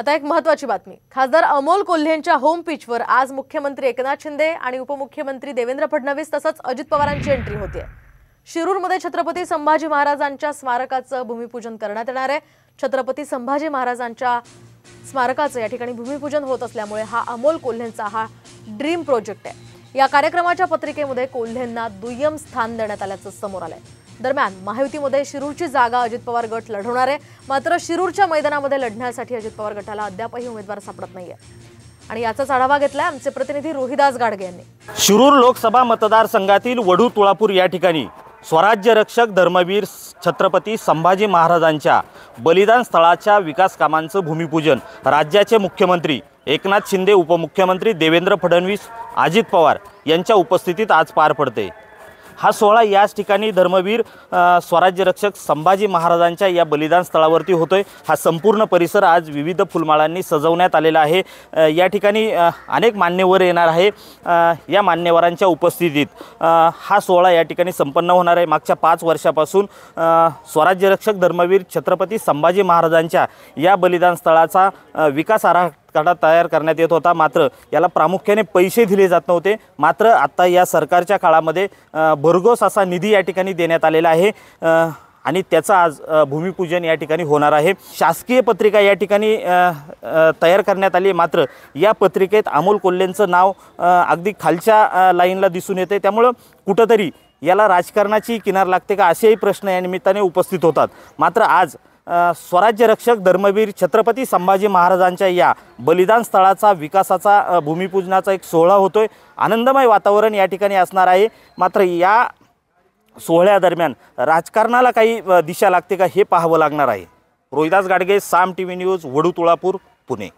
आता एक महत्त्वाची बातमी। खासदार अमोल कोल्हेंच्या होम पिचवर आज मुख्यमंत्री एकनाथ शिंदे आणि उपमुख्यमंत्री देवेंद्र फडणवीस तसंच अजित पवारांची एंट्री होतीये। शिरूरमध्ये छत्रपती संभाजी महाराजांच्या स्मारकाचं भूमिपूजन करण्यात येणार आहे। छत्रपती संभाजी महाराजांच्या स्मारकाचं या ठिकाणी भूमिपूजन होत असल्यामुळे हा अमोल कोल्हेंचा हा ड्रीम प्रोजेक्ट आहे। या कार्यक्रमाच्या पत्रिकेमध्ये कोल्हेंना दुय्यम स्थान देण्यात आल्याचं समोर आलंय। दरम्यान महायुतीमध्ये शिरूरची जागा अजित पवार गट लढवणार आहे, मात्र शिरूरच्या मैदानामध्ये लढण्यासाठी अजित पवार गटाला अद्यापही उमेदवार सापडत नाहीये आणि याचाच आढावा घेतलाय आमचे प्रतिनिधी रोहिदास गाडगे यांनी। शिरूर लोकसभा मतदारसंघातील वडू तुळापूर या ठिकाणी स्वराज्य रक्षक धर्मवीर छत्रपती संभाजी महाराजांच्या बलिदान स्थळाच्या विकास कामांचं भूमिपूजन राज्याचे मुख्यमंत्री एकनाथ शिंदे, उपमुख्यमंत्री देवेंद्र फडणवीस, अजित पवार यांच्या उपस्थितीत आज पार पडते। हा सोहळा याच ठिकाणी धर्मवीर स्वराज्य रक्षक संभाजी महाराजांच्या या बलिदान स्थळावरती होतोय। हा संपूर्ण परिसर आज विविध फुलमाळांनी सजवण्यात आलेला आहे। या ठिकाणी अनेक मान्यवर येणार आहे। या मान्यवरांच्या उपस्थितीत हा सोहळा या ठिकाणी संपन्न होणार आहे। मागच्या 5 वर्षापासून स्वराज्य रक्षक धर्मवीर छत्रपती संभाजी महाराजांच्या या बलिदान स्थळाचा विकास आराखडा तयार करण्यात येत होता, मात्र याला प्रामुख्याने पैसे दिले जात नव्हते। मात्र आता या सरकारच्या काळामध्ये भरघोस असा निधी या ठिकाणी देण्यात आलेला आहे आणि त्याचा आज भूमिपूजन या ठिकाणी होणार आहे। शासकीय पत्रिका या ठिकाणी तयार करण्यात आली, मात्र या पत्रिकेत अमोल कोल्हेंचं नाव अगदी खालच्या लाईनला दिसून येते। त्यामुळं कुठंतरी याला राजकारणाची किनार लागते का असेही प्रश्न या निमित्ताने उपस्थित होतात। मात्र आज स्वराज्य रक्षक धर्मवीर छत्रपती संभाजी महाराजांच्या या बलिदान स्थळाचा विकासाचा भूमिपूजनाचा एक सोहळा होतोय। आनंदमय वातावरण या ठिकाणी असणार आहे। मात्र या सोहळ्यादरम्यान राजकारणाला काही दिशा लागते का हे पाहावं लागणार आहे। रोहिदास गाडगे, साम टीव्ही न्यूज, वडू तुळापूर, पुणे।